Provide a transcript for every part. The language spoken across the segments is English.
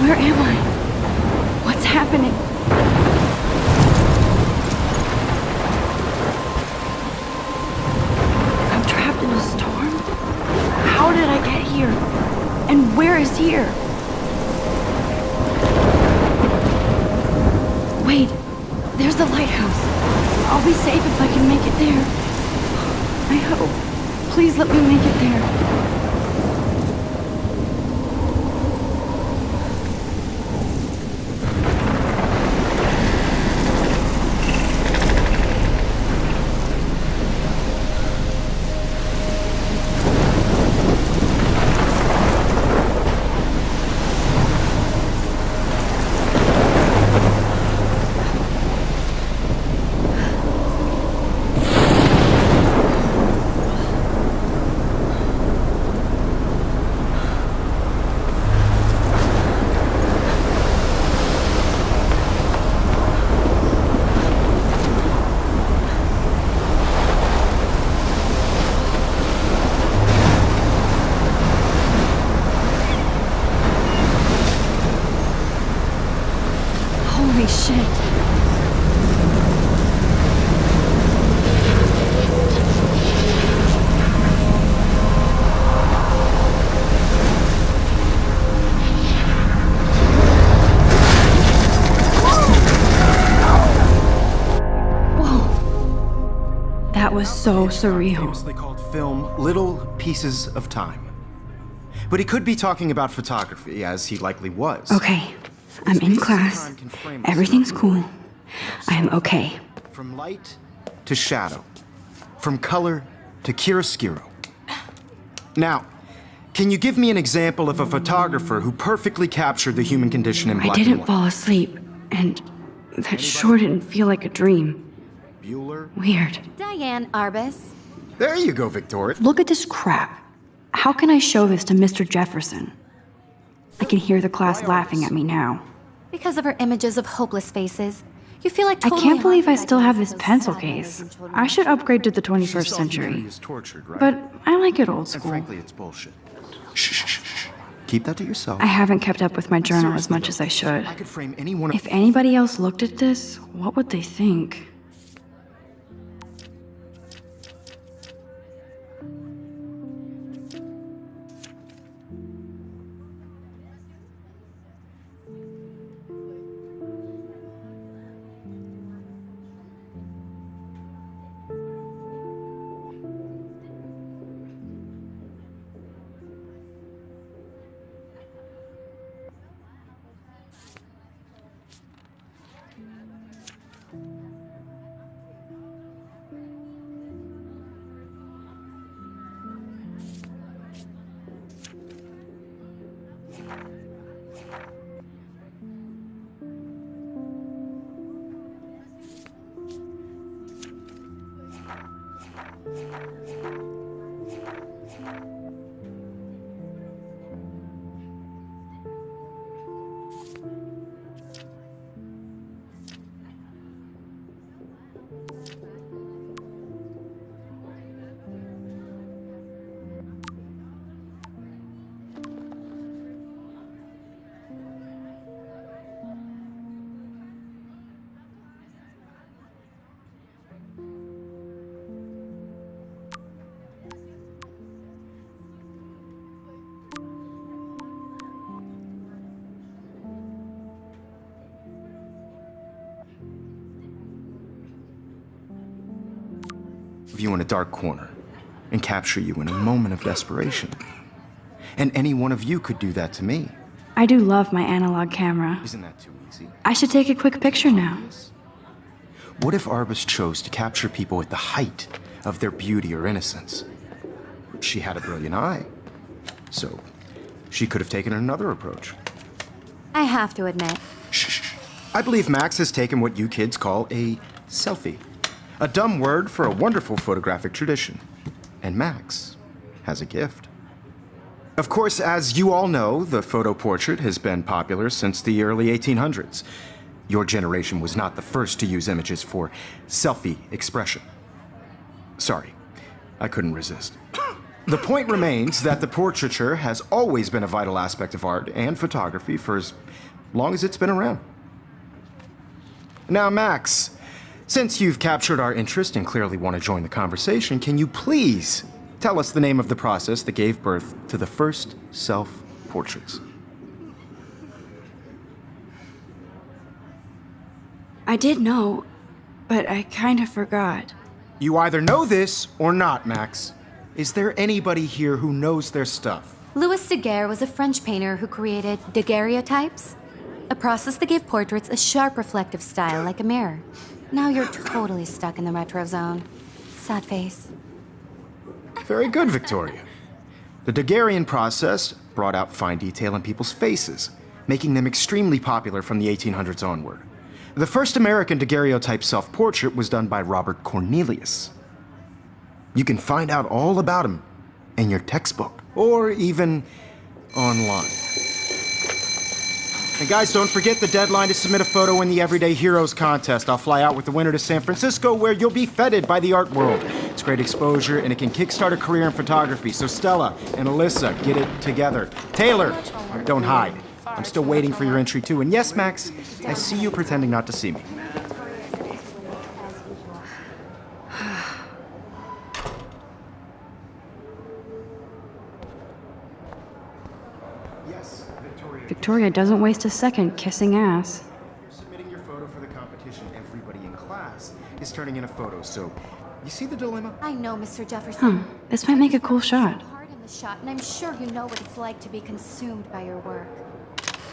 Where am I? What's happening? I'm trapped in a storm? How did I get here? And where is here? Wait, there's the lighthouse. I'll be safe if I can make it there. I hope. Please let me make it there. Holy shit. Whoa. That was so surreal. Famously called film Little Pieces of Time. But he could be talking about photography, as he likely was. Okay. I'm in class. Everything's cool. I am okay. From light to shadow. From color to chiaroscuro. Now, can you give me an example of a photographer who perfectly captured the human condition in black I and didn't white? fall asleep, and that sure didn't feel like a dream. Bueller? Weird. Diane Arbus. There you go, Victoria. Look at this crap. How can I show this to Mr. Jefferson? I can hear the class laughing at me now. Because of her images of hopeless faces. You feel like I totally can't believe I haunted still by have those this pencil sad case. American children. I should upgrade to the She 21st saw century. humanity as tortured, right? But I like it old And school. frankly, it's bullshit. Shh, shh, shh, shh. Keep that to yourself. I haven't kept up with my journal as Seriously, much as I should. I could frame any one of... If anybody else looked at this, what would they think? you in a dark corner and capture you in a moment of desperation. And any one of you could do that to me. I do love my analog camera. Isn't that too easy? I should take a quick picture now. What if Arbus chose to capture people at the height of their beauty or innocence? She had a brilliant eye. So she could have taken another approach. I have to admit, Shh. I believe Max has taken what you kids call a selfie. A dumb word for a wonderful photographic tradition. And Max has a gift. Of course, as you all know, the photo portrait has been popular since the early 1800s. Your generation was not the first to use images for selfie expression. Sorry, I couldn't resist. The point remains that the portraiture has always been a vital aspect of art and photography for as long as it's been around. Now, Max, since you've captured our interest and clearly want to join the conversation, can you please tell us the name of the process that gave birth to the first self-portraits? I did know, but I kind of forgot. You either know this or not, Max. Is there anybody here who knows their stuff? Louis Daguerre was a French painter who created daguerreotypes, a process that gave portraits a sharp reflective style like a mirror. Now you're totally stuck in the retro zone. Sad face. Very good, Victoria. The Daguerrean process brought out fine detail in people's faces, making them extremely popular from the 1800s onward. The first American daguerreotype self-portrait was done by Robert Cornelius. You can find out all about him in your textbook, or even online. And guys, don't forget the deadline to submit a photo in the Everyday Heroes contest. I'll fly out with the winner to San Francisco, where you'll be feted by the art world. It's great exposure, and it can kickstart a career in photography. So Stella and Alyssa, get it together. Taylor, don't hide. I'm still waiting for your entry too. And yes, Max, I see you pretending not to see me. Yes, Victoria. Victoria doesn't waste a second kissing ass. You're submitting your photo for the competition. Everybody in class is turning in a photo, so you see the dilemma? I know, Mr. Jefferson. This might make a cool shot. Hard in the shot, and I'm sure you know what it's like to be consumed by your work.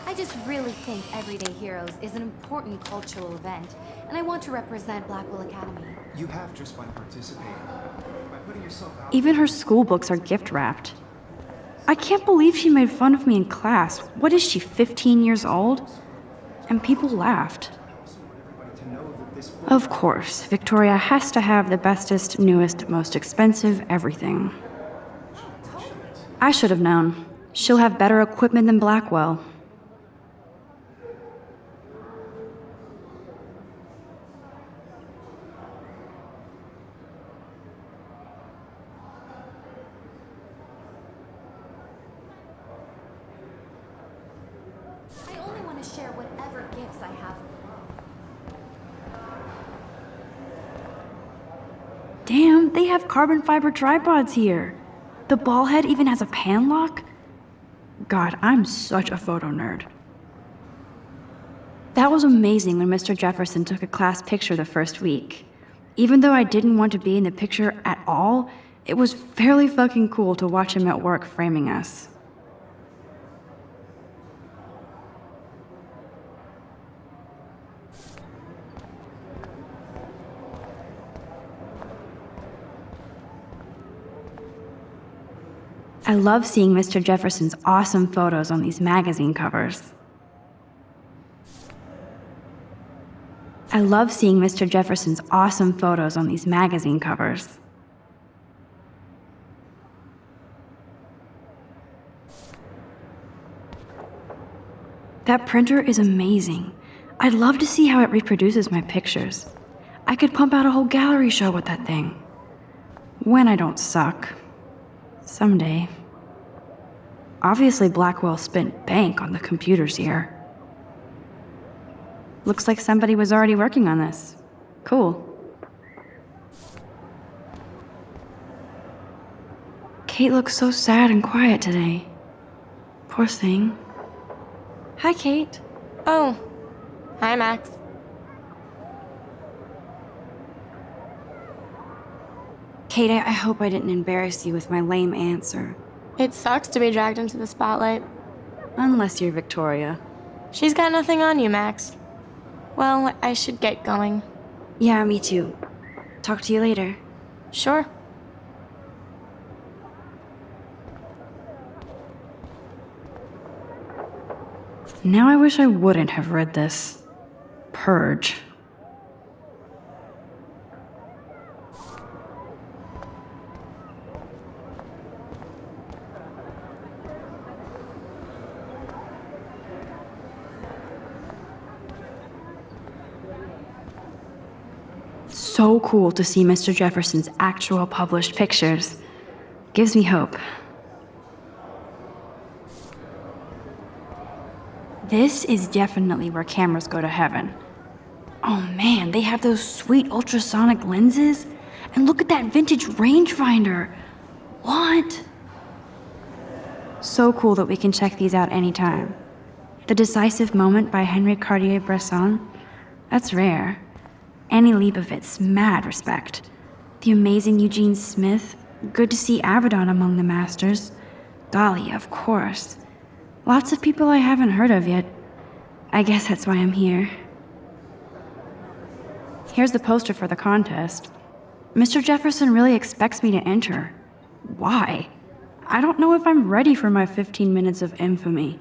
I just really think Everyday Heroes is an important cultural event, and I want to represent Blackwell Academy. You have just by participating, by putting yourself out. Even her school books are gift wrapped. I can't believe she made fun of me in class. What is she, 15 years old? And people laughed. Of course, Victoria has to have the bestest, newest, most expensive everything. I should have known. She'll have better equipment than Blackwell. I only want to share whatever gifts I have. Damn, they have carbon fiber tripods here. The ball head even has a pan lock? God, I'm such a photo nerd. That was amazing when Mr. Jefferson took a class picture the first week. Even though I didn't want to be in the picture at all, it was fairly fucking cool to watch him at work framing us. I love seeing Mr. Jefferson's awesome photos on these magazine covers. I love seeing Mr. Jefferson's awesome photos on these magazine covers. That printer is amazing. I'd love to see how it reproduces my pictures. I could pump out a whole gallery show with that thing. When I don't suck. Someday. Obviously, Blackwell spent bank on the computers here. Looks like somebody was already working on this. Cool. Kate looks so sad and quiet today. Poor thing. Hi, Kate. Oh, hi, Max. Kate, I hope I didn't embarrass you with my lame answer. It sucks to be dragged into the spotlight. Unless you're Victoria. She's got nothing on you, Max. Well, I should get going. Yeah, me too. Talk to you later. Sure. Now I wish I wouldn't have read this. Purge. So cool to see Mr. Jefferson's actual published pictures. Gives me hope. This is definitely where cameras go to heaven. Oh man, they have those sweet ultrasonic lenses. And look at that vintage rangefinder. What? So cool that we can check these out anytime. The Decisive Moment by Henry Cartier-Bresson. That's rare. Annie Leibovitz, mad respect. The amazing Eugene Smith. Good to see Avedon among the masters. Dahlia, of course. Lots of people I haven't heard of yet. I guess that's why I'm here. Here's the poster for the contest. Mr. Jefferson really expects me to enter. Why? I don't know if I'm ready for my 15 minutes of infamy.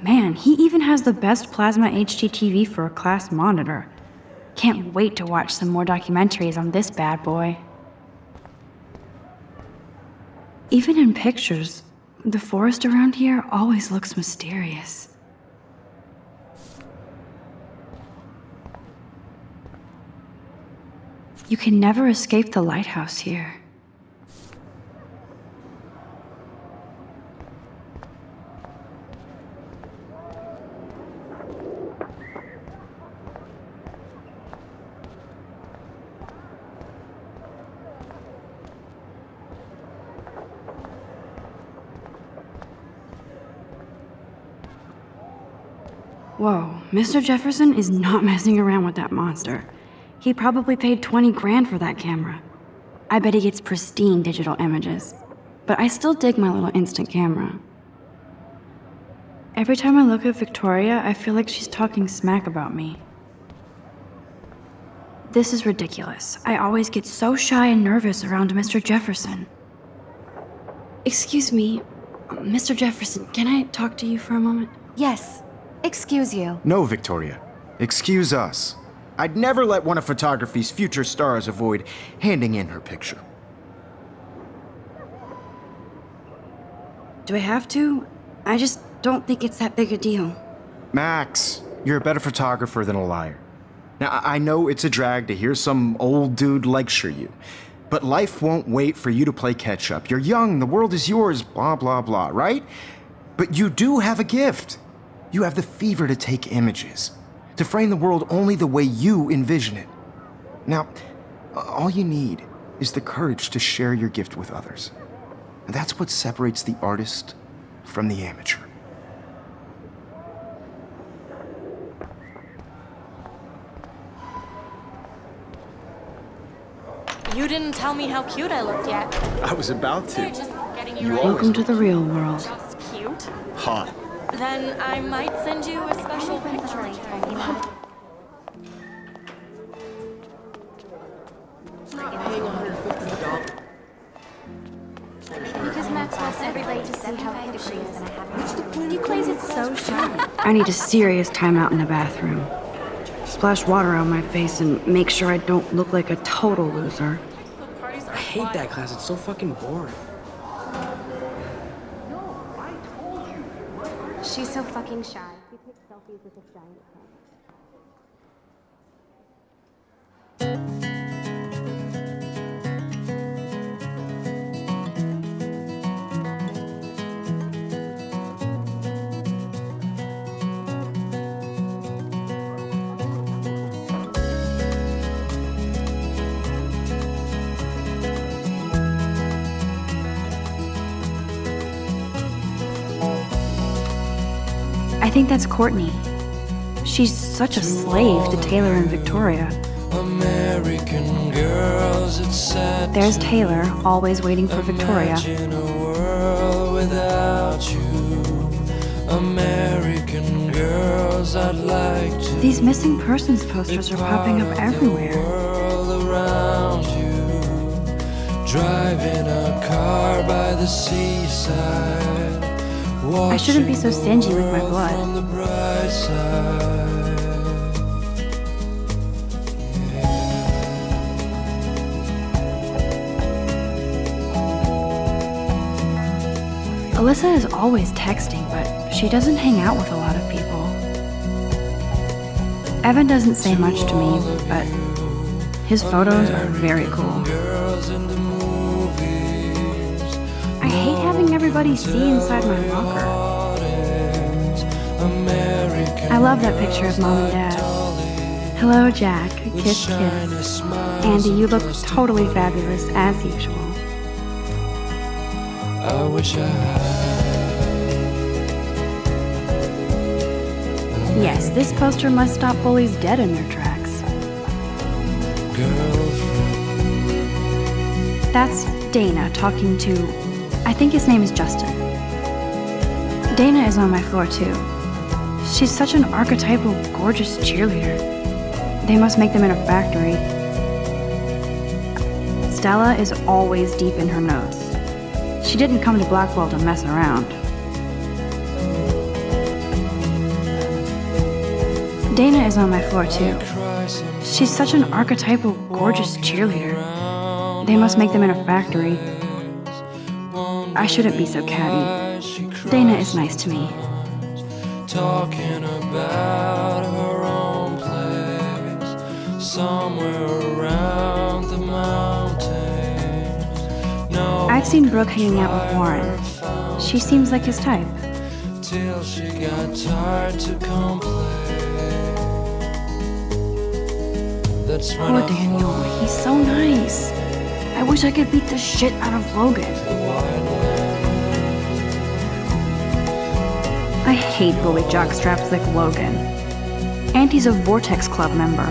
Man, he even has the best plasma HDTV for a class monitor. Can't wait to watch some more documentaries on this bad boy. Even in pictures, the forest around here always looks mysterious. You can never escape the lighthouse here. Whoa, Mr. Jefferson is not messing around with that monster. He probably paid 20 grand for that camera. I bet he gets pristine digital images. But I still dig my little instant camera. Every time I look at Victoria, I feel like she's talking smack about me. This is ridiculous. I always get so shy and nervous around Mr. Jefferson. Excuse me, Mr. Jefferson, can I talk to you for a moment? Yes. Excuse you. No, Victoria. Excuse us. I'd never let one of photography's future stars avoid handing in her picture. Do I have to? I just don't think it's that big a deal. Max, you're a better photographer than a liar. Now, I know it's a drag to hear some old dude lecture you, but life won't wait for you to play catch-up. You're young, the world is yours, blah, blah, blah, right? But you do have a gift. You have the fever to take images, to frame the world only the way you envision it. Now, all you need is the courage to share your gift with others. And that's what separates the artist from the amateur. You didn't tell me how cute I looked yet. I was about to. They're just getting you ready. Welcome to the real world. Just cute. Hot. Then I might send you a special picture. Because Max wants everybody to see how cute she is, and I haven't. He plays it so shy. I need a serious timeout in the bathroom. Splash water on my face and make sure I don't look like a total loser. I hate that class. It's so fucking boring. She's so fucking shy. She takes selfies with a giant cat. I think that's Courtney. She's such a slave to Taylor and Victoria. American girls, it's sad. There's Taylor, always waiting for Victoria. Imagine a world without you. American girls, I'd like to. These missing persons posters are popping up everywhere. World around you. Driving a car by the seaside. I shouldn't be so stingy with my blood. From the bright side. Alyssa is always texting, but she doesn't hang out with a lot of people. Evan doesn't say much to me, but his photos are very cool. Girls in the movies. I hate having everybody see inside my locker. American I love that picture of Mom and Dad. Hello, Jack. Kiss, shiny kiss. smiles Andy, you look and totally fabulous, as usual. I wish I had Yes, this poster must stop bullies dead in their tracks. girlfriend. That's Dana talking to... I think his name is Justin. Dana is on my floor, too. She's such an archetypal, gorgeous cheerleader. They must make them in a factory. Stella is always deep in her notes. She didn't come to Blackwell to mess around. Dana is on my floor, too. She's such an archetypal, gorgeous cheerleader. They must make them in a factory. I shouldn't be so catty. Dana is nice to me. Talking about her own place somewhere around the mountains. No, I've seen Brooke hanging out with Warren. She seems like his type. till she got tired to complain. That's when Poor I Daniel, he's so nice. I wish I could beat the shit out of Logan. I hate bully jockstraps like Logan. And he's a Vortex Club member.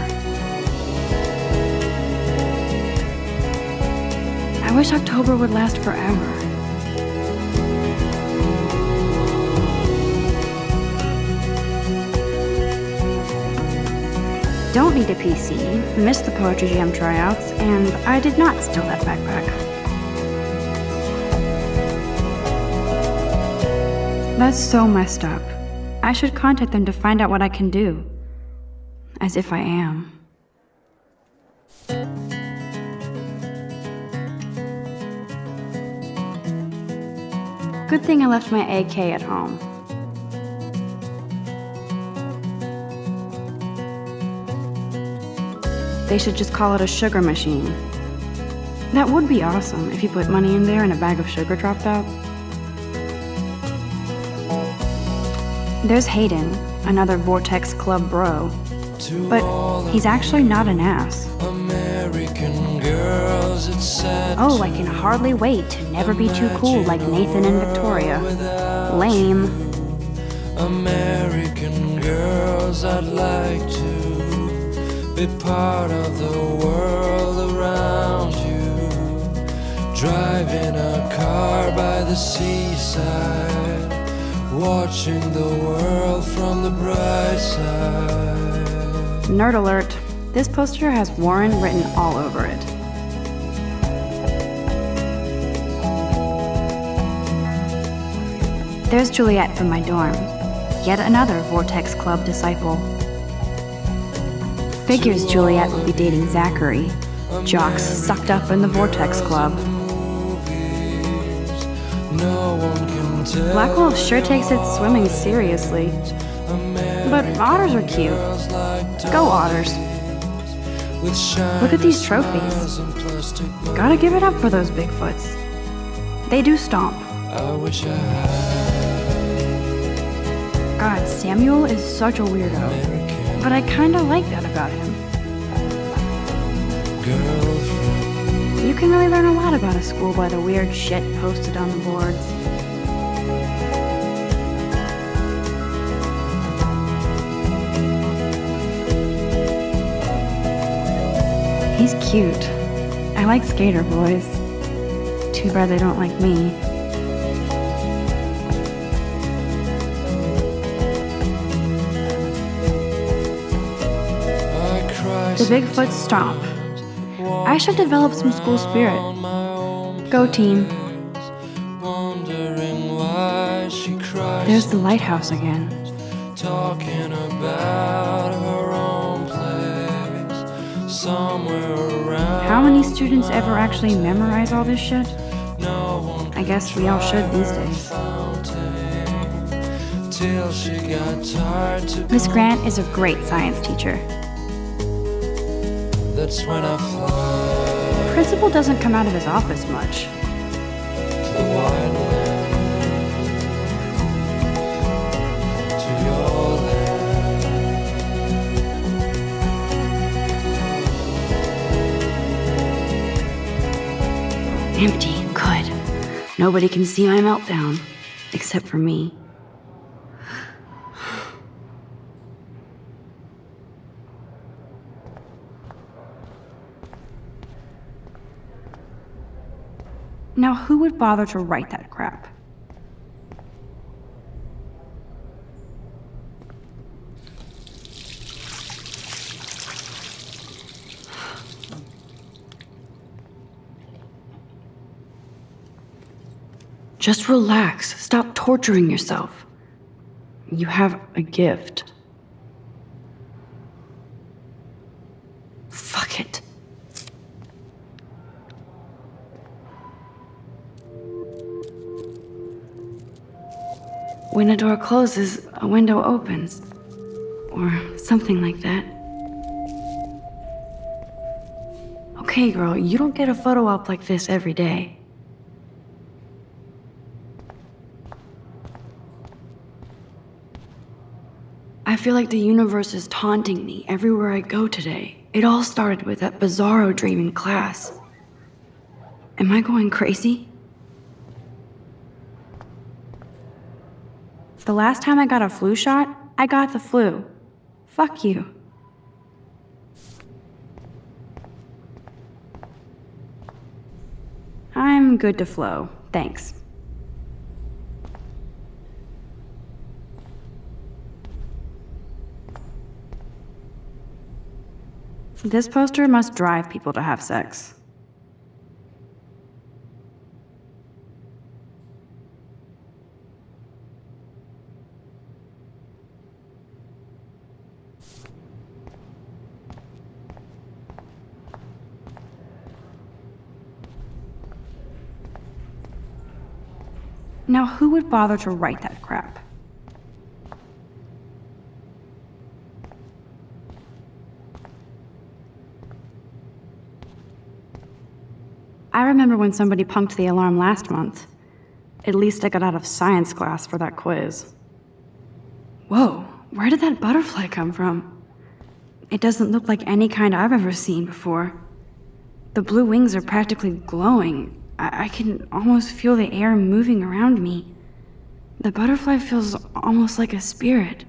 I wish October would last forever. Don't need a PC, missed the Poetry Jam tryouts, and I did not steal that backpack. That's so messed up. I should contact them to find out what I can do. As if I am. Good thing I left my AK at home. They should just call it a sugar machine. That would be awesome if you put money in there and a bag of sugar dropped out. There's Hayden, another Vortex Club bro. But he's actually not an ass. American girls, it's sad. Oh, I can hardly wait to never be too cool like Nathan and Victoria. Lame. American girls, I'd like to be part of the world around you. Driving a car by the seaside, watching the world from the bright side. Nerd alert. This poster has Warren written all over it. There's Juliet from my dorm. Yet another Vortex Club disciple. Figures Juliet would be dating Zachary. Jocks sucked up in the Vortex Club. No one can tell. Blackwell sure takes its swimming seriously. But otters are cute. Go otters. Look at these trophies. Gotta give it up for those Bigfoots. They do stomp. I wish I had God, Samuel is such a weirdo. But I kinda like that about him. girlfriend. You can really learn a lot about a school by the weird shit posted on the boards. He's cute. I like skater boys. Too bad they don't like me. The Bigfoot stomp. I should develop some school spirit. Go team. There's the lighthouse again. talking about her own place somewhere around. How many students ever actually memorize all this shit? No one I guess we all should these days. till she got tired to Miss Grant is a great science teacher. That's when I fly The principal doesn't come out of his office much. to the wide land, to your land. Empty. Good. Nobody can see my meltdown. Except for me. Now, who would bother to write that crap? Just relax. Stop torturing yourself. You have a gift. Fuck it. When a door closes, a window opens. Or something like that. Okay, girl, you don't get a photo op like this every day. I feel like the universe is taunting me everywhere I go today. It all started with that bizarro dream in class. Am I going crazy? The last time I got a flu shot, I got the flu. Fuck you. I'm good to flow, thanks. This poster must drive people to have sex. Now, who would bother to write that crap? I remember when somebody punked the alarm last month. At least I got out of science class for that quiz. Whoa, where did that butterfly come from? It doesn't look like any kind I've ever seen before. The blue wings are practically glowing. I can almost feel the air moving around me. The butterfly feels almost like a spirit.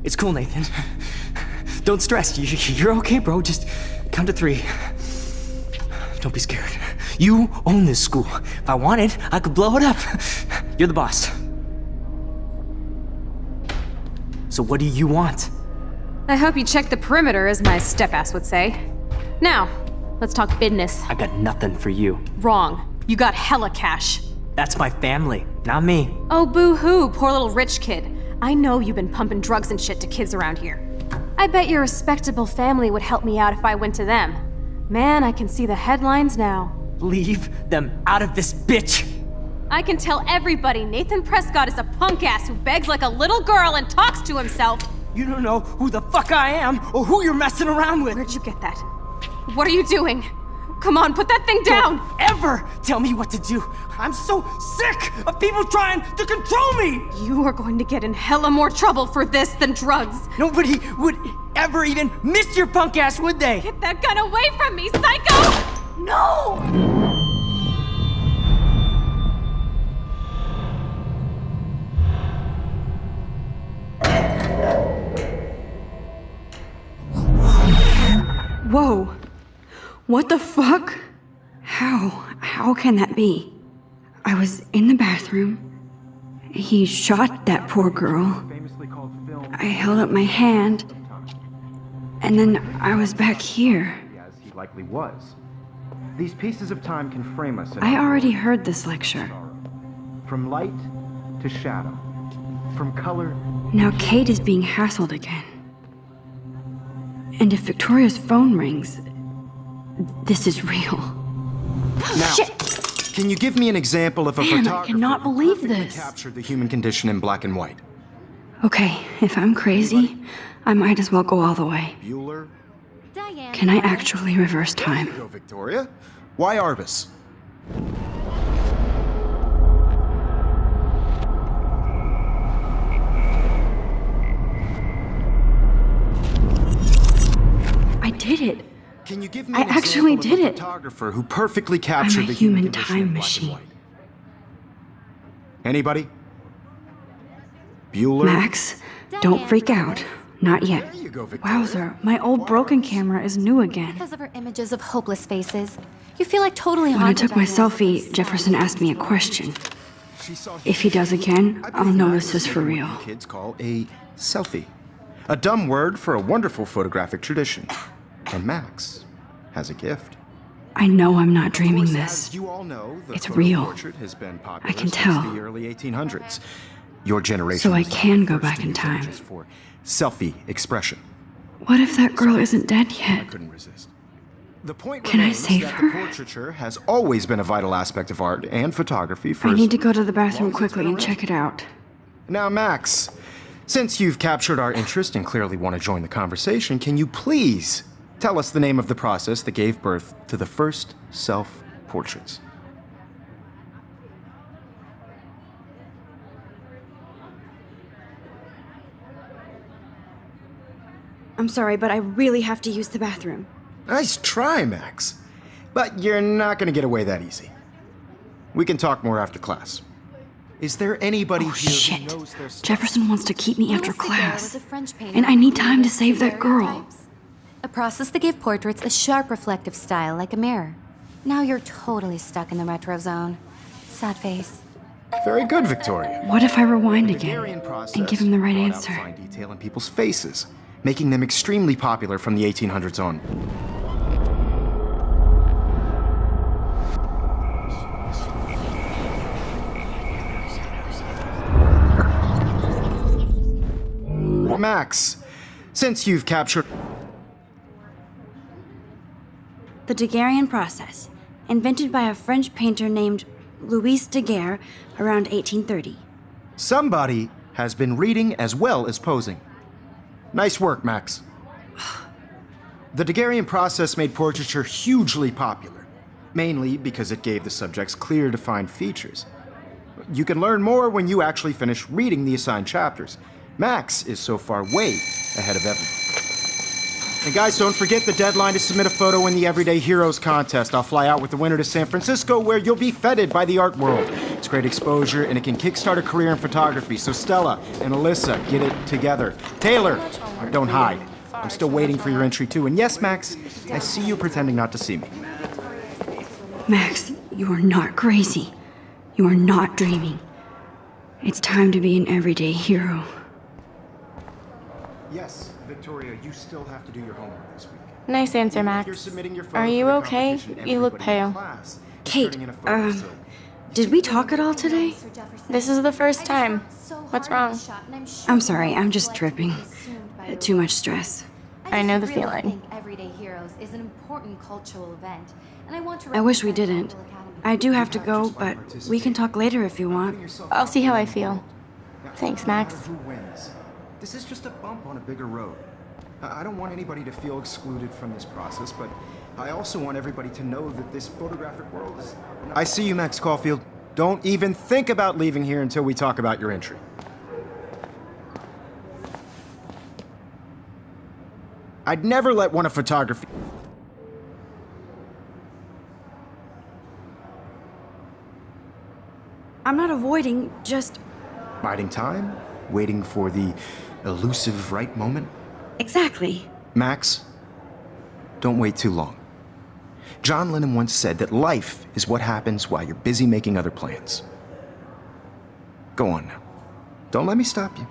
It's cool, Nathan. Don't stress. You're okay, bro. Just count to 3. Don't be scared. You own this school. If I wanted, I could blow it up. You're the boss. So what do you want? I hope you checked the perimeter, as my step-ass would say. Now, let's talk business. I got nothing for you. Wrong. You got hella cash. That's my family, not me. Oh, boo-hoo, poor little rich kid. I know you've been pumping drugs and shit to kids around here. I bet your respectable family would help me out if I went to them. Man, I can see the headlines now. Leave them out of this bitch! I can tell everybody Nathan Prescott is a punk ass who begs like a little girl and talks to himself. You don't know who the fuck I am or who you're messing around with. Where'd you get that? What are you doing? Come on, put that thing down! Don't ever tell me what to do. I'm so sick of people trying to control me! You are going to get in hella more trouble for this than drugs. Nobody would ever even miss your punk ass, would they? Get that gun away from me, psycho! No! Whoa. What the fuck? How can that be? I was in the bathroom. He shot that poor girl. I held up my hand. And then I was back here. As he likely was. These pieces of time can frame us. I already heard this lecture. From light to shadow. From color. Now Kate is being hassled again. And if Victoria's phone rings, this is real. Now, Shit! can you give me an example of a Man, I photographer cannot who believe perfectly this. captured the human condition in black and white? Okay, if I'm crazy, I might as well go all the way. Bueller? Diane. Can I actually reverse time? Go, Victoria. Why Arbus? I did it. Can you give me I an actually example did of a it. photographer who perfectly captured the human condition time in black and machine. white? Anybody? Bueller? Max, don't freak out. Not yet. There you go, Victoria. Wowzer, my old broken camera is new again. Because of her images of hopeless faces, you feel like totally When I haunted took my by them. selfie, Jefferson asked me a question. She saw If he does again, I I'll believe know Max this is for what real. you kids call a selfie. A dumb word for a wonderful photographic tradition. And Max has a gift. I know I'm not Of dreaming course, this. as you all know, the It's photo real. portrait has been popular I can since tell. the early 1800s. Your generation So I was not can the go first back to in use time. images for selfie expression. What if that girl isn't dead I yet? couldn't resist. The point Can I remains save that her? the portraiture has always been a vital aspect of art and photography for I as need to go to the long bathroom as it's quickly been and check it out. Now, Max, since you've captured our interest and clearly want to join the conversation, can you please tell us the name of the process that gave birth to the first self-portraits? I'm sorry, but I really have to use the bathroom. Nice try, Max. But you're not going to get away that easy. We can talk more after class. Is there anybody Oh, here shit. who knows their stuff? Jefferson wants to keep me after Louis Daguerre class. was a French painter And I need who time to created save that girl. daguerreotypes, a process that gave portraits a sharp reflective style like a mirror. Now you're totally stuck in the retro zone. Sad face. Very good, Victoria. What if I rewind Daguerrean again process and give him the right brought out answer? fine detail in people's faces, making them extremely popular from the 1800s on. Max, since you've captured... The Daguerrean process, invented by a French painter named Louis Daguerre around 1830. Somebody has been reading as well as posing. Nice work, Max. The Daguerrean process made portraiture hugely popular, mainly because it gave the subjects clear, defined features. You can learn more when you actually finish reading the assigned chapters. Max is so far way ahead of everyone. And guys, don't forget the deadline to submit a photo in the Everyday Heroes contest. I'll fly out with the winner to San Francisco, where you'll be feted by the art world. It's great exposure, and it can kickstart a career in photography. So Stella and Alyssa, get it together. Taylor, don't hide. I'm still waiting for your entry too. And yes, Max, I see you pretending not to see me. Max, you are not crazy. You are not dreaming. It's time to be an everyday hero. Yes, Victoria, you still have to do your homework this week. Nice answer, You're Max. submitting your photo Are for you the okay? competition. You look Everybody in pale. class is Kate, turning in a photo, so- did we talk at all today? This is the first time. What's wrong? I'm sorry, I'm just tripping. Too much stress. I know the really feeling. think Everyday Heroes is an important cultural event, and I want to I wish we represent didn't. Rebel Academy. I do have to go, but we can talk later if you want. I'll see how I feel. Thanks, Max. Who wins? This is just a bump on a bigger road. I don't want anybody to feel excluded from this process, but I also want everybody to know that this photographic world is... I see you, Max Caulfield. Don't even think about leaving here until we talk about your entry. I'd never let one of photography... I'm not avoiding, just... Biding time, waiting for the elusive right moment. Exactly. Max, don't wait too long. John Lennon once said that life is what happens while you're busy making other plans. Go on now. Don't let me stop you.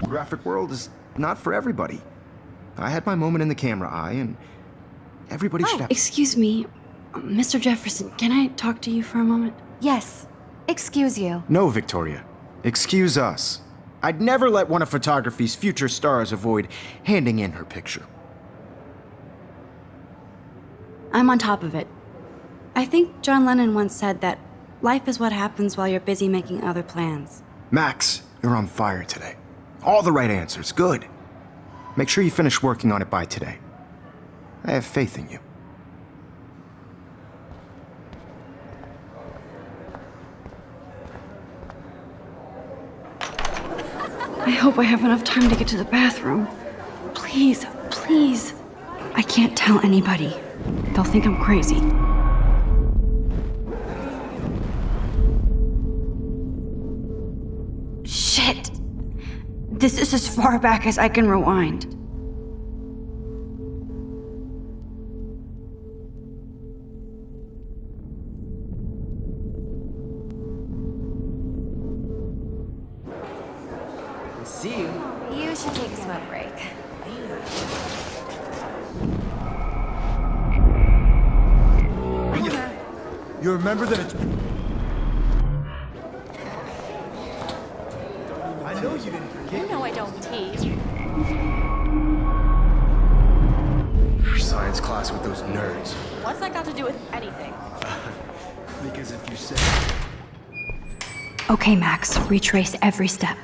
Graphic world is not for everybody. I had my moment in the camera eye, and everybody should have... Excuse me, Mr. Jefferson, can I talk to you for a moment? Yes. Excuse you. No, Victoria. Excuse us. I'd never let one of photography's future stars avoid handing in her picture. I'm on top of it. I think John Lennon once said that life is what happens while you're busy making other plans. Max, you're on fire today. All the right answers. Good. Make sure you finish working on it by today. I have faith in you. I hope I have enough time to get to the bathroom. Please, please. I can't tell anybody. They'll think I'm crazy. Shit! This is as far back as I can rewind. See you. You should take a smoke break. You remember that it's... I know you didn't forget. You know I don't tease. Science class with those nerds. What's that got to do with anything? Because if you say... Okay, Max, retrace every step.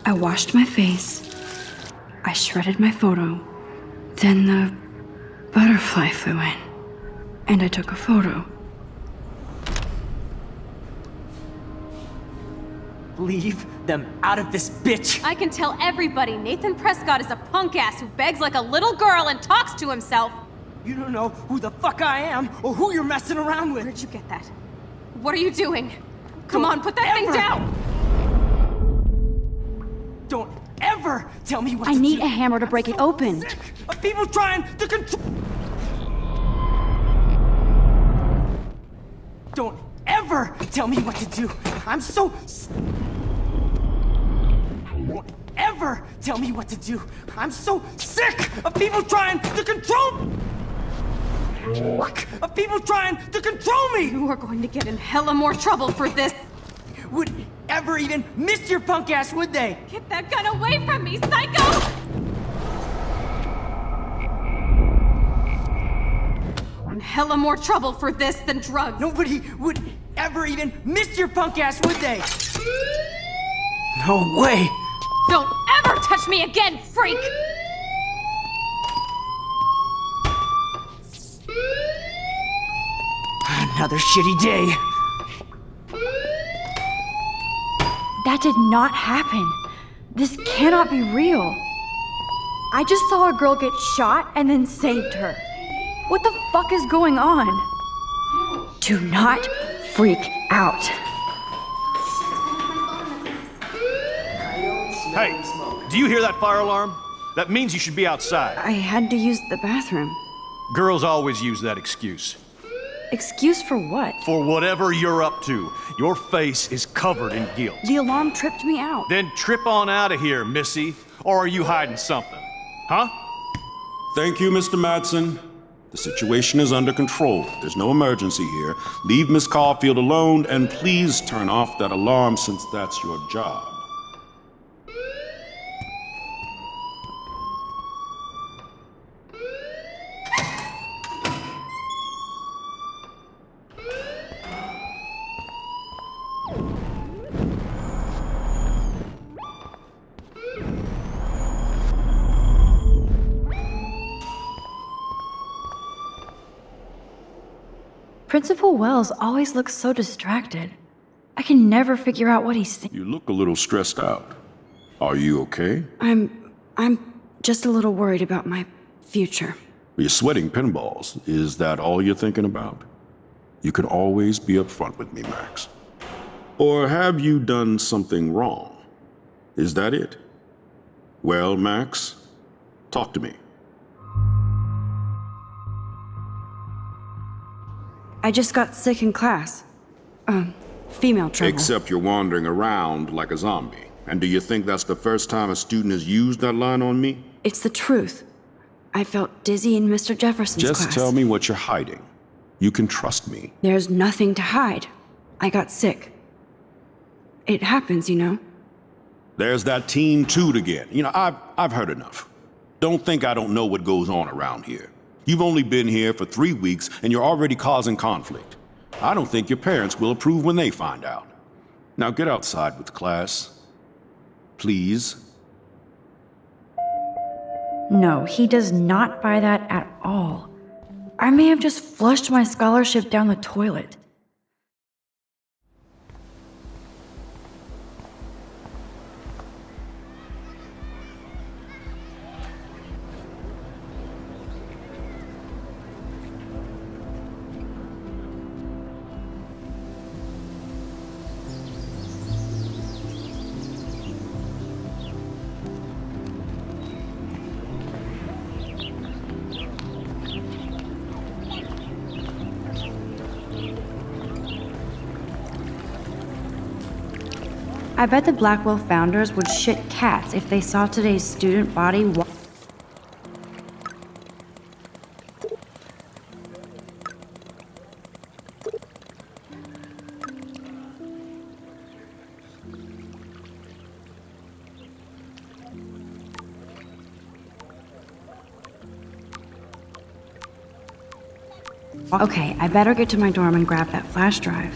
I washed my face. I shredded my photo. Then the butterfly flew in. And I took a photo. Leave them out of this bitch! I can tell everybody Nathan Prescott is a punk ass who begs like a little girl and talks to himself. You don't know who the fuck I am or who you're messing around with. Where'd you get that? What are you doing? Come on, put that thing ever- down! Don't ever tell me what I to need do. a hammer to break it open. Sick of people trying to control. Don't ever tell me what to do. I'm so. Don't ever tell me what to do. I'm so sick of people trying to control. Of people trying to control me. You are going to get in hella more trouble for this. Would ever even miss your punk ass, would they? Get that gun away from me, psycho! I'm in hella more trouble for this than drugs. Nobody would ever even miss your punk ass, would they? No way! Don't ever touch me again, freak! Another shitty day. That did not happen. This cannot be real. I just saw a girl get shot and then saved her. What the fuck is going on? Do not freak out. Hey, do you hear that fire alarm? That means you should be outside. I had to use the bathroom. Girls always use that excuse. Excuse for what? For whatever you're up to, your face is covered in guilt. The alarm tripped me out. Then trip on out of here, Missy. Or are you hiding something? Huh? Thank you, Mr. Madsen. The situation is under control. There's no emergency here. Leave Miss Caulfield alone, and please turn off that alarm since that's your job. Principal Wells always looks so distracted. I can never figure out what he's saying. You look a little stressed out. Are you okay? I'm just a little worried about my future. You're sweating pinballs. Is that all you're thinking about? You can always be upfront with me, Max. Or have you done something wrong? Is that it? Well, Max, talk to me. I just got sick in class. Female trouble. Except you're wandering around like a zombie. And do you think that's the first time a student has used that line on me? It's the truth. I felt dizzy in Mr. Jefferson's class. Just tell me what you're hiding. You can trust me. There's nothing to hide. I got sick. It happens, you know. There's that teen toot again. You know, I've heard enough. Don't think I don't know what goes on around here. You've only been here for 3 weeks and you're already causing conflict. I don't think your parents will approve when they find out. Now get outside with class. Please. No, he does not buy that at all. I may have just flushed my scholarship down the toilet. I bet the Blackwell founders would shit cats if they saw today's student body Okay, I better get to my dorm and grab that flash drive.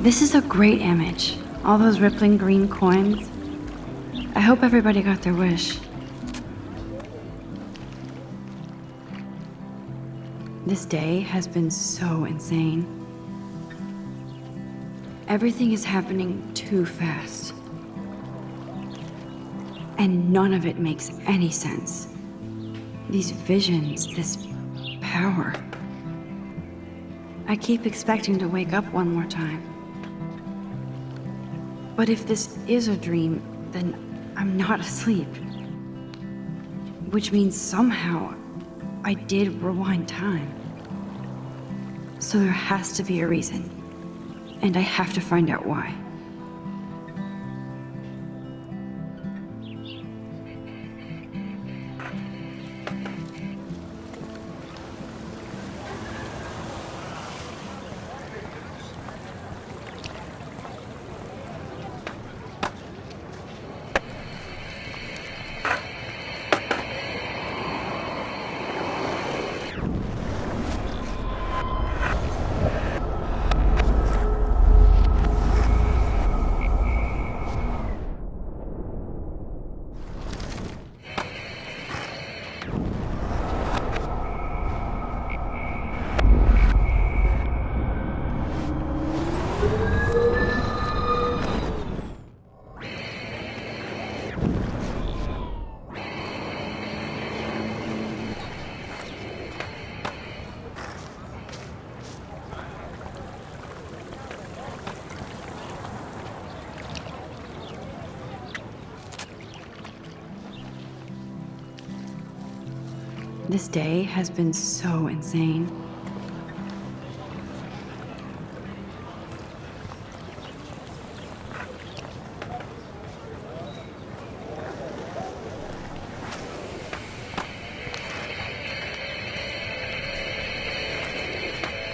This is a great image. All those rippling green coins. I hope everybody got their wish. This day has been so insane. Everything is happening too fast. And none of it makes any sense. These visions, this power. I keep expecting to wake up one more time. But if this is a dream, then I'm not asleep. Which means somehow I did rewind time. So there has to be a reason. And I have to find out why. This day has been so insane.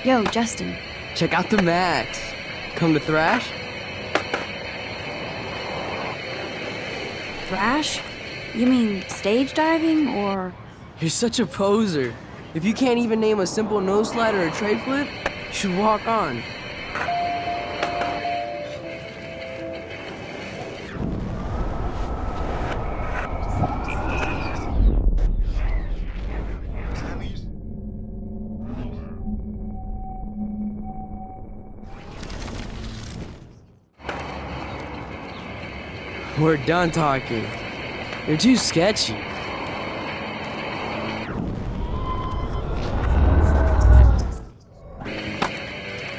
Yo, Justin. Check out the Max. Come to thrash? Thrash? You mean stage diving or... You're such a poser. If you can't even name a simple nose slide or a tray flip, you should walk on. We're done talking. You're too sketchy.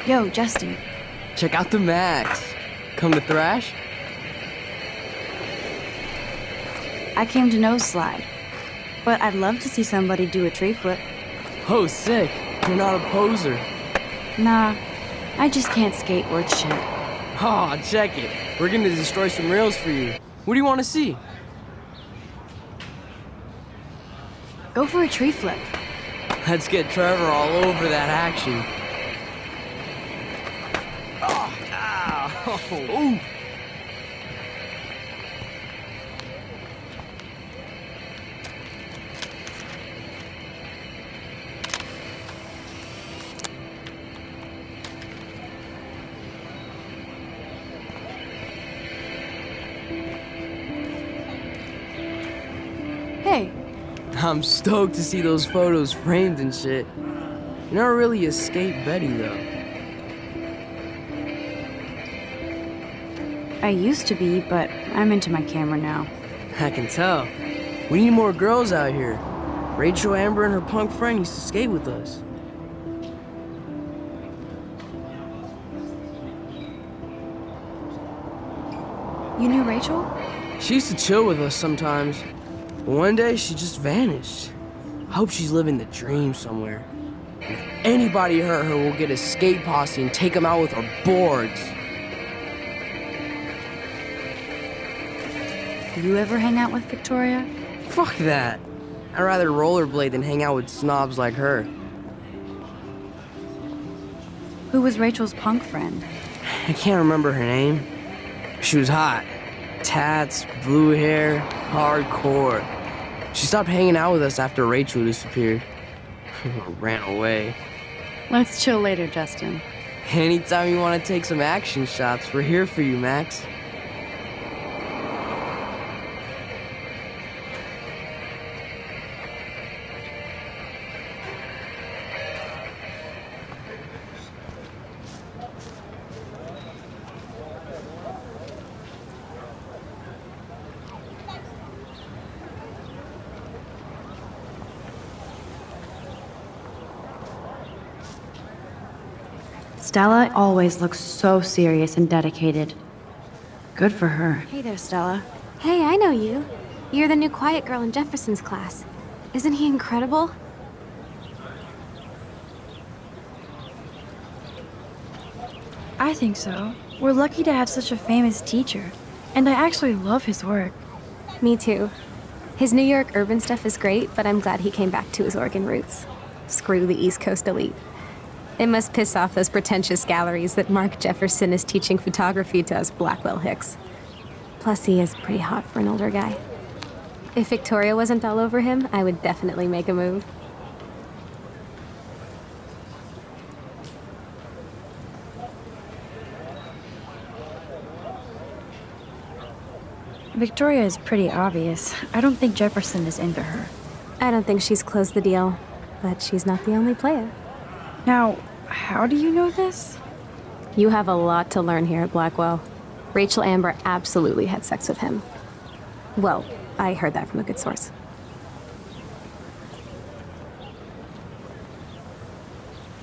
Yo, Justin. Check out the Max. Come to thrash? I came to nose slide, but I'd love to see somebody do a tree flip. Oh, sick. You're not a poser. Nah, I just can't skate worth shit. Aw, check it. We're gonna destroy some rails for you. What do you want to see? Go for a tree flip. Let's get Trevor all over that action. Ooh. Hey. I'm stoked to see those photos framed and shit. You're not really a skate Betty, though. I used to be, but I'm into my camera now. I can tell. We need more girls out here. Rachel, Amber, and her punk friend used to skate with us. You knew Rachel? She used to chill with us sometimes. But one day, she just vanished. I hope she's living the dream somewhere. If anybody hurt her, we'll get a skate posse and take them out with our boards. You ever hang out with Victoria? Fuck that. I'd rather rollerblade than hang out with snobs like her. Who was Rachel's punk friend? I can't remember her name. She was hot. Tats, blue hair, hardcore. She stopped hanging out with us after Rachel disappeared. Ran away. Let's chill later, Justin. Anytime you want to take some action shots, we're here for you, Max. Stella always looks so serious and dedicated. Good for her. Hey there, Stella. Hey, I know you. You're the new quiet girl in Jefferson's class. Isn't he incredible? I think so. We're lucky to have such a famous teacher. And I actually love his work. Me too. His New York urban stuff is great, but I'm glad he came back to his Oregon roots. Screw the East Coast elite. It must piss off those pretentious galleries that Mark Jefferson is teaching photography to us Blackwell Hicks. Plus, he is pretty hot for an older guy. If Victoria wasn't all over him, I would definitely make a move. Victoria is pretty obvious. I don't think Jefferson is into her. I don't think she's closed the deal, but she's not the only player. Now, how do you know this? You have a lot to learn here at Blackwell. Rachel Amber absolutely had sex with him. Well, I heard that from a good source.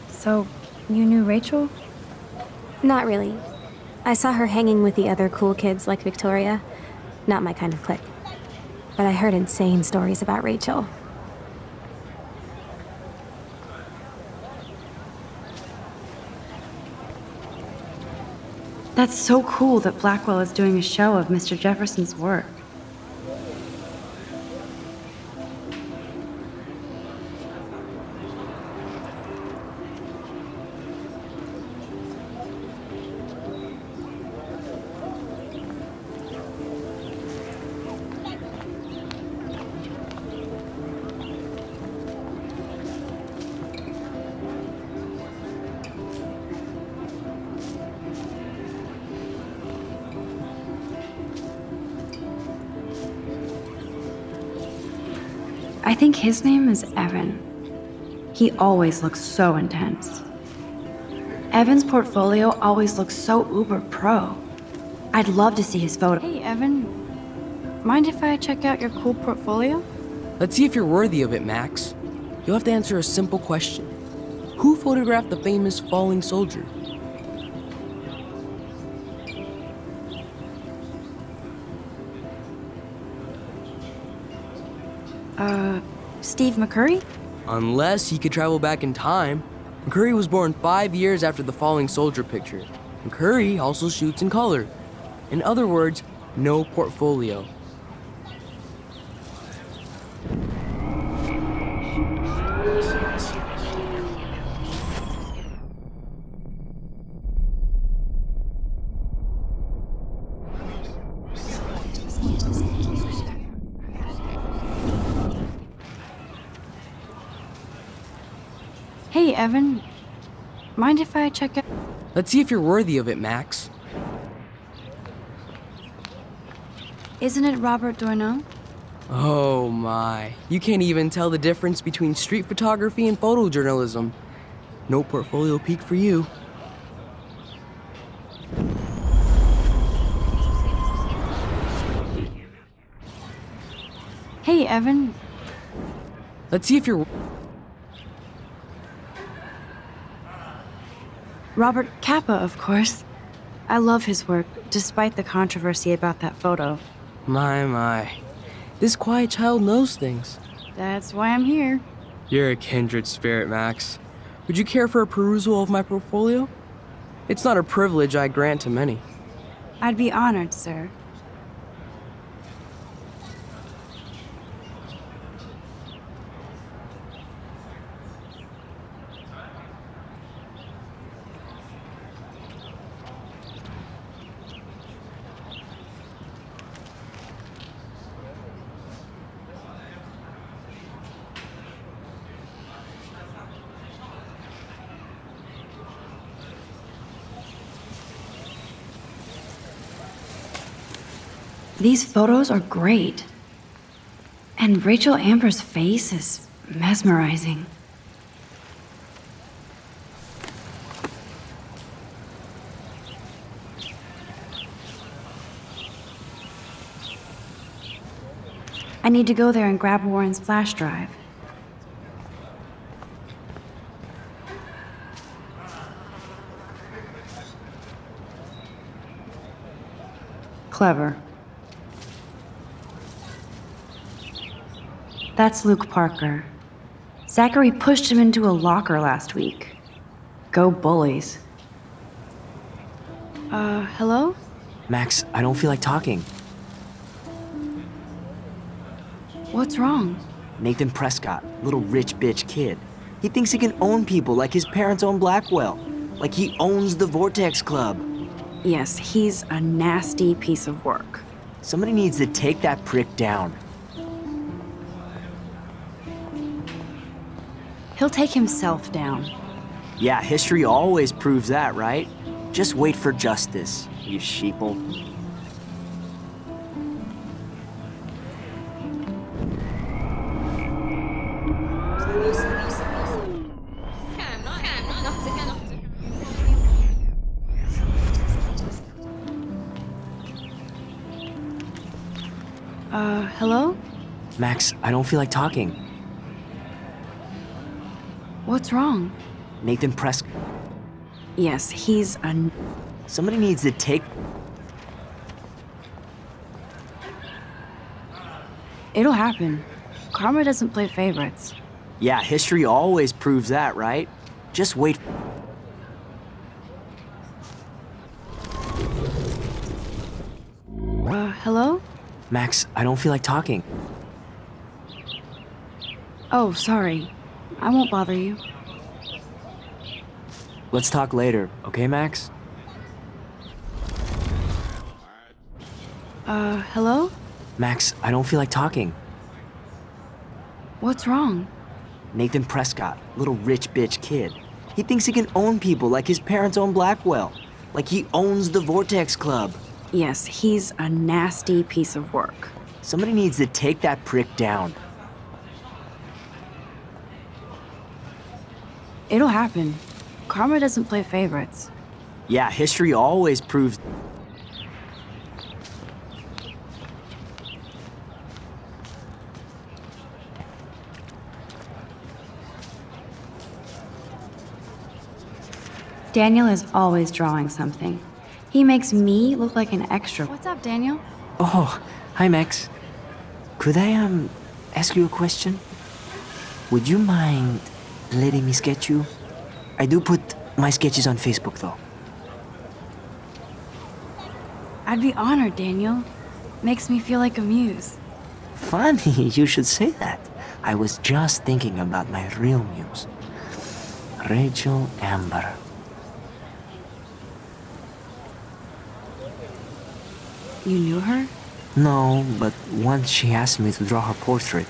So, you knew Rachel? Not really. I saw her hanging with the other cool kids like Victoria. Not my kind of clique. But I heard insane stories about Rachel. That's so cool that Blackwell is doing a show of Mr. Jefferson's work. I think his name is Evan. He always looks so intense. Evan's portfolio always looks so uber pro. I'd love to see his photo. Hey, Evan. Mind if I check out your cool portfolio? Let's see if you're worthy of it, Max. You'll have to answer a simple question. Who photographed the famous falling soldier? Steve McCurry? Unless he could travel back in time. McCurry was born 5 years after the falling soldier picture. McCurry also shoots in color. In other words, no portfolio. Hey, Evan. Mind if I check out... Let's see if you're worthy of it, Max. Isn't it Robert Doisneau? Oh my. You can't even tell the difference between street photography and photojournalism. No portfolio peak for you. Hey, Evan. Let's see if you're... Robert Capa, of course. I love his work, despite the controversy about that photo. My. This quiet child knows things. That's why I'm here. You're a kindred spirit, Max. Would you care for a perusal of my portfolio? It's not a privilege I grant to many. I'd be honored, sir. These photos are great. And Rachel Amber's face is mesmerizing. I need to go there and grab Warren's flash drive. Clever. That's Luke Parker. Zachary pushed him into a locker last week. Go bullies. Hello? Max, I don't feel like talking. What's wrong? Nathan Prescott, little rich bitch kid. He thinks he can own people like his parents own Blackwell. Like he owns the Vortex Club. Yes, he's a nasty piece of work. Somebody needs to take that prick down. He'll take himself down. Yeah, history always proves that, right? Just wait for justice, you sheeple. Hello? Max, I don't feel like talking. What's wrong? Nathan Prescott. Yes, he's a... Somebody needs to take... It'll happen. Karma doesn't play favorites. Yeah, history always proves that, right? Just wait. Hello? Max, I don't feel like talking. Oh, sorry. I won't bother you. Let's talk later, okay, Max? Hello? Max, I don't feel like talking. What's wrong? Nathan Prescott, little rich bitch kid. He thinks he can own people like his parents own Blackwell. Like he owns the Vortex Club. Yes, he's a nasty piece of work. Somebody needs to take that prick down. It'll happen. Karma doesn't play favorites. Yeah, history always proves... Daniel is always drawing something. He makes me look like an extra. What's up, Daniel? Oh, hi, Max. Could I, ask you a question? Would you mind letting me sketch you? I do put my sketches on Facebook, though. I'd be honored, Daniel. Makes me feel like a muse. Funny you should say that. I was just thinking about my real muse. Rachel Amber. You knew her? No, but once she asked me to draw her portrait.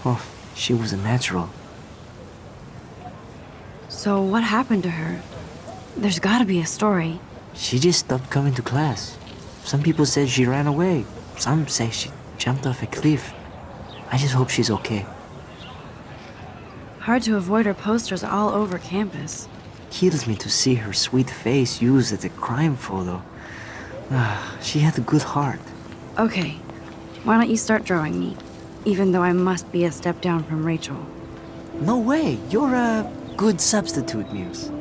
Oh, she was a natural. So what happened to her? There's gotta be a story. She just stopped coming to class. Some people said she ran away. Some say she jumped off a cliff. I just hope she's okay. Hard to avoid her posters all over campus. Kills me to see her sweet face used as a crime photo. She had a good heart. Okay, why don't you start drawing me? Even though I must be a step down from Rachel. No way, you're a good substitute, Muse.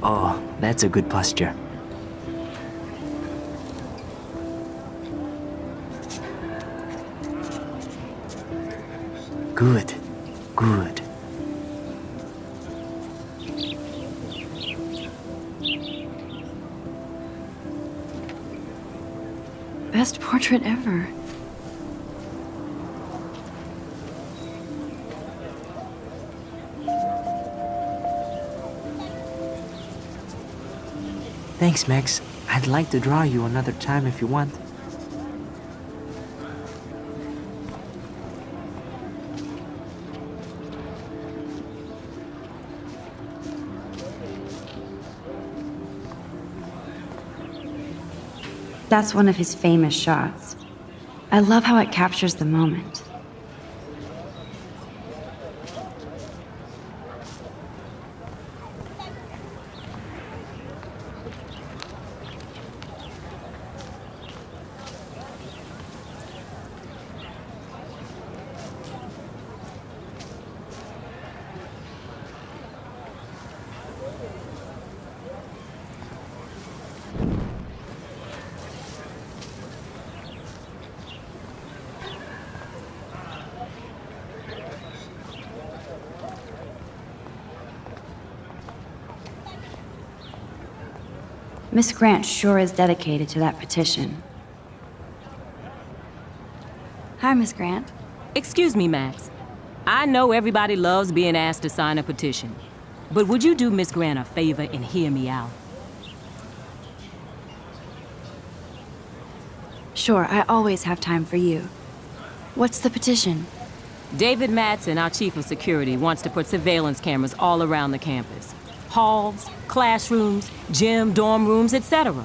Oh, that's a good posture. Good, good. Best portrait ever. Thanks, Max. I'd like to draw you another time if you want. That's one of his famous shots. I love how it captures the moment. Miss Grant sure is dedicated to that petition. Hi, Miss Grant. Excuse me, Max. I know everybody loves being asked to sign a petition, but would you do Miss Grant a favor and hear me out? Sure, I always have time for you. What's the petition? David Madsen, our chief of security, wants to put surveillance cameras all around the campus. Halls, classrooms, gym, dorm rooms, etc.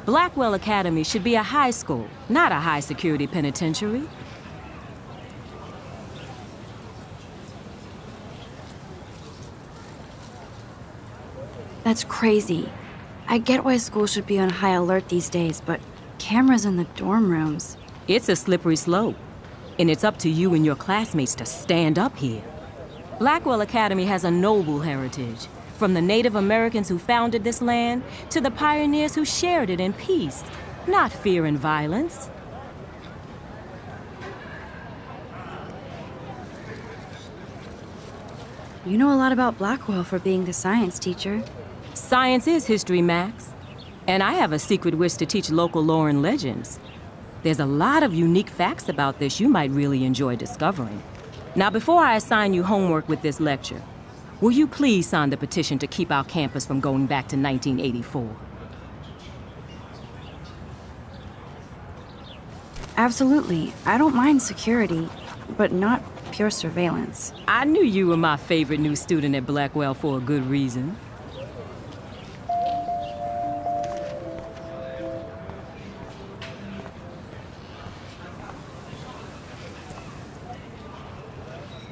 Blackwell Academy should be a high school, not a high-security penitentiary. That's crazy. I get why schools should be on high alert these days, but cameras in the dorm rooms. It's a slippery slope, and it's up to you and your classmates to stand up here. Blackwell Academy has a noble heritage, from the Native Americans who founded this land to the pioneers who shared it in peace, not fear and violence. You know a lot about Blackwell for being the science teacher. Science is history, Max. And I have a secret wish to teach local lore and legends. There's a lot of unique facts about this you might really enjoy discovering. Now, before I assign you homework with this lecture, will you please sign the petition to keep our campus from going back to 1984? Absolutely. I don't mind security, but not pure surveillance. I knew you were my favorite new student at Blackwell for a good reason.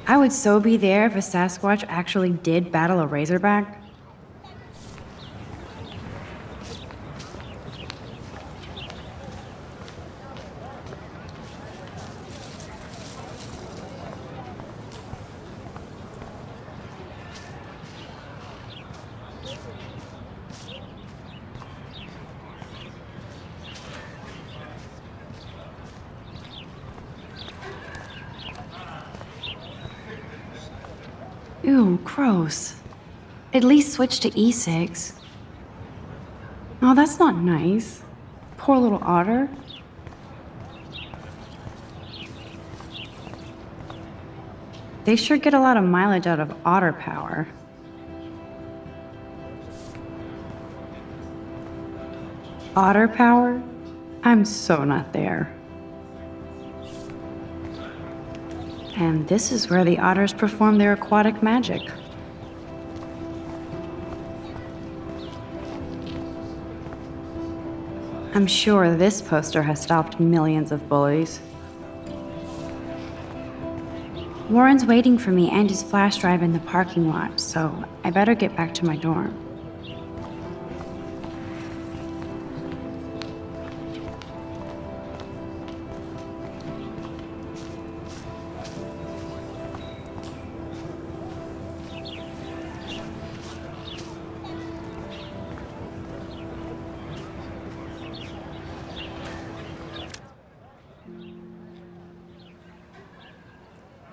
I would so be there if a Sasquatch actually did battle a Razorback. Ew, gross. At least switch to e-cigs. Oh, that's not nice. Poor little otter. They sure get a lot of mileage out of otter power. Otter power? I'm so not there. And this is where the otters perform their aquatic magic. I'm sure this poster has stopped millions of bullies. Warren's waiting for me and his flash drive in the parking lot, so I better get back to my dorm.